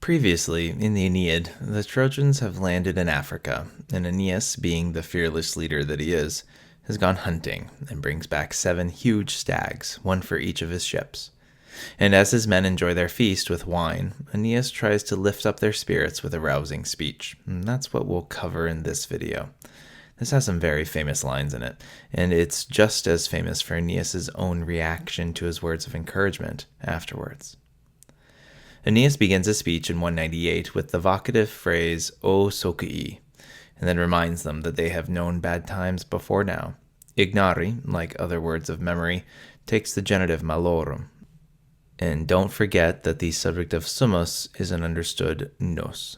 Previously, in the Aeneid, the Trojans have landed in Africa, and Aeneas, being the fearless leader that he is, has gone hunting and brings back 7 huge stags, one for each of his ships. And as his men enjoy their feast with wine, Aeneas tries to lift up their spirits with a rousing speech. And that's what we'll cover in this video. This has some very famous lines in it, and it's just as famous for Aeneas' own reaction to his words of encouragement afterwards. Aeneas begins his speech in 198 with the vocative phrase "O Sokii," and then reminds them that they have known bad times before now. Ignari, like other words of memory, takes the genitive malorum. And don't forget that the subject of summus is an understood nos.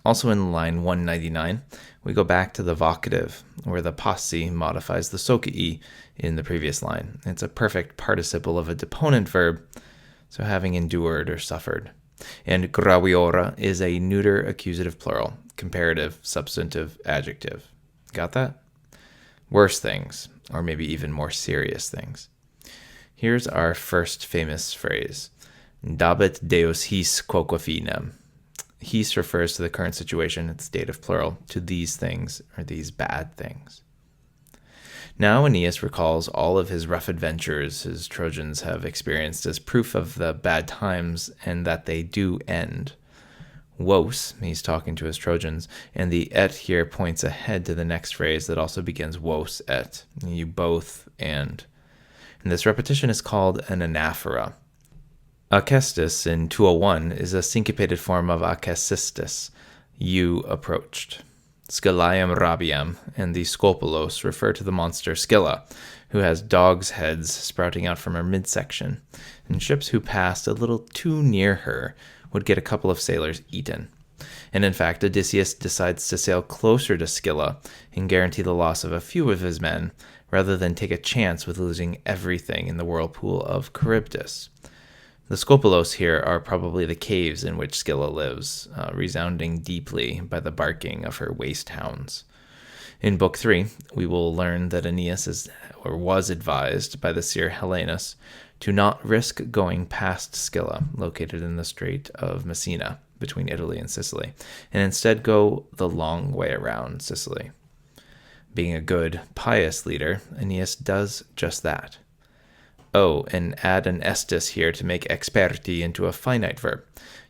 Also in line 199, we go back to the vocative, where the passi modifies the sokii in the previous line. It's a perfect participle of a deponent verb, so having endured or suffered. And graviora is a neuter accusative plural, comparative, substantive, adjective. Got that? Worse things, or maybe even more serious things. Here's our first famous phrase. Dabet deus his quoque finem. His refers to the current situation, it's dative plural, to these things, or these bad things. Now Aeneas recalls all of his rough adventures his Trojans have experienced as proof of the bad times and that they do end. Wos, he's talking to his Trojans, and the et here points ahead to the next phrase that also begins wos et, you both and this repetition is called an anaphora. Acestus in 201 is a syncopated form of acesistus, you approached. Scyllaeum rabiam and the Scopulos refer to the monster Scylla, who has dogs' heads sprouting out from her midsection, and ships who passed a little too near her would get a couple of sailors eaten. And in fact, Odysseus decides to sail closer to Scylla and guarantee the loss of a few of his men, rather than take a chance with losing everything in the whirlpool of Charybdis. The Scopulos here are probably the caves in which Scylla lives, resounding deeply by the barking of her waste hounds. In Book 3, we will learn that Aeneas was advised by the seer Helenus to not risk going past Scylla, located in the Strait of Messina, between Italy and Sicily, and instead go the long way around Sicily. Being a good, pious leader, Aeneas does just that. Oh, and add an estis here to make experti into a finite verb.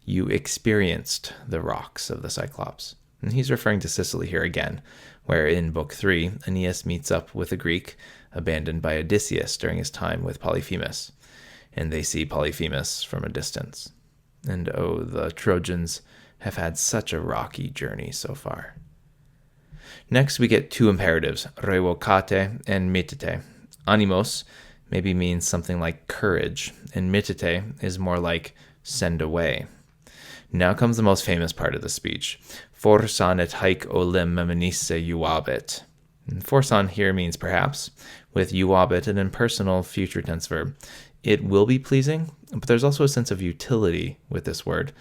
You experienced the rocks of the Cyclops. And he's referring to Sicily here again, where in Book 3, Aeneas meets up with a Greek abandoned by Odysseus during his time with Polyphemus, and they see Polyphemus from a distance. And oh, the Trojans have had such a rocky journey so far. Next, we get 2 imperatives, revocate and mittite. Animos maybe means something like courage, and mittite is more like send away. Now comes the most famous part of the speech. Forsan et haec olim meminisse juabit. Forsan here means perhaps, with juabit an impersonal future tense verb. It will be pleasing, but there's also a sense of utility with this word.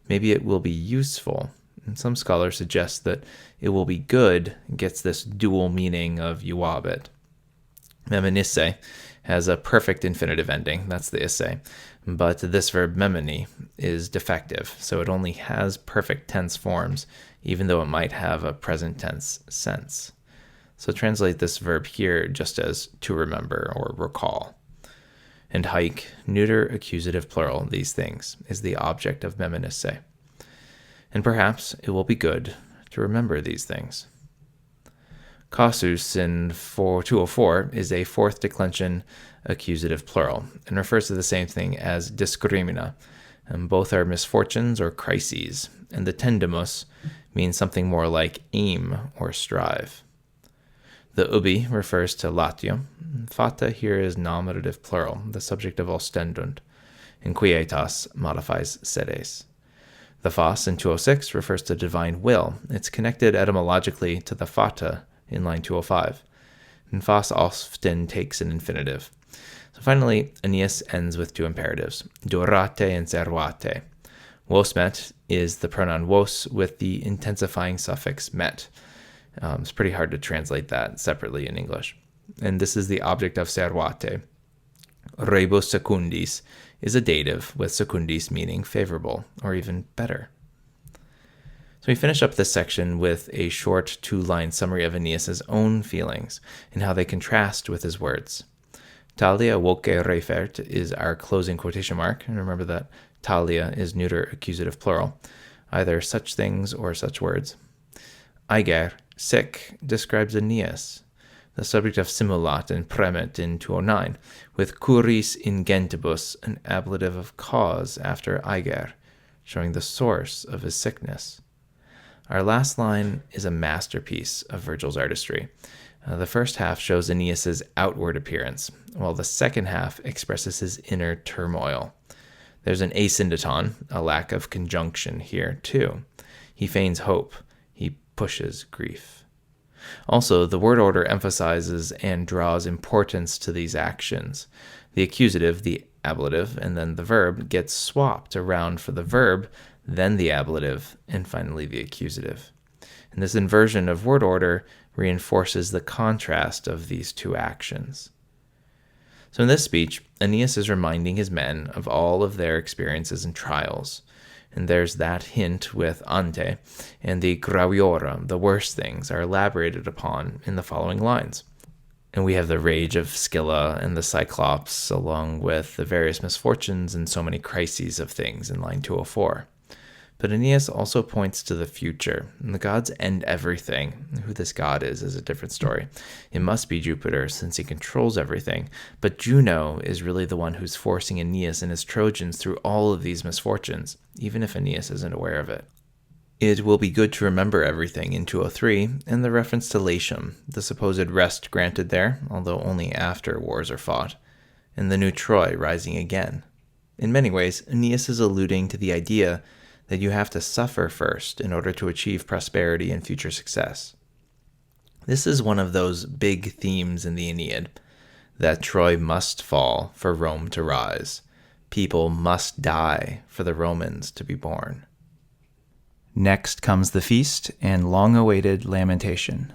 Maybe it will be useful. And some scholars suggest that it will be good gets this dual meaning of juabit. Meminisse has a perfect infinitive ending, that's the isse, but this verb memini is defective, so it only has perfect tense forms, even though it might have a present tense sense. So translate this verb here just as to remember or recall. And haec, neuter accusative plural, these things, is the object of meminisse. And perhaps it will be good to remember these things. Casus in 204 is a 4th declension accusative plural and refers to the same thing as discrimina, and both are misfortunes or crises, and the tendimus means something more like aim or strive. The ubi refers to latio. Fata here is nominative plural, the subject of ostendunt, and quietas modifies sedes. The fas in 206 refers to divine will. It's connected etymologically to the fata in line 205. And fas often takes an infinitive. So finally, Aeneas ends with 2 imperatives, durate and servate. Wos met is the pronoun wos with the intensifying suffix met. It's pretty hard to translate that separately in English. And this is the object of servate. Rebus secundis is a dative with secundis meaning favorable or even better. So we finish up this section with a short 2-line summary of Aeneas' own feelings and how they contrast with his words. Talia voce refert is our closing quotation mark, and remember that talia is neuter accusative plural, either such things or such words. Aiger, sick, describes Aeneas, the subject of simulat and premet in 209, with curis ingentibus, an ablative of cause after aiger, showing the source of his sickness. Our last line is a masterpiece of Virgil's artistry. The first half shows Aeneas' outward appearance, while the second half expresses his inner turmoil. There's an asyndeton, a lack of conjunction here, too. He feigns hope. He pushes grief. Also, the word order emphasizes and draws importance to these actions. The accusative, the ablative, and then the verb gets swapped around for the verb, then the ablative, and finally the accusative. And this inversion of word order reinforces the contrast of these two actions. So in this speech, Aeneas is reminding his men of all of their experiences and trials. And there's that hint with ante, and the graviora, the worst things, are elaborated upon in the following lines. And we have the rage of Scylla and the Cyclops, along with the various misfortunes and so many crises of things in line 204. But Aeneas also points to the future, and the gods end everything. Who this god is a different story. It must be Jupiter, since he controls everything, but Juno is really the one who's forcing Aeneas and his Trojans through all of these misfortunes, even if Aeneas isn't aware of it. It will be good to remember everything in 203, and the reference to Latium, the supposed rest granted there, although only after wars are fought, and the new Troy rising again. In many ways, Aeneas is alluding to the idea that you have to suffer first in order to achieve prosperity and future success. This is one of those big themes in the Aeneid, that Troy must fall for Rome to rise. People must die for the Romans to be born. Next comes the feast and long-awaited lamentation.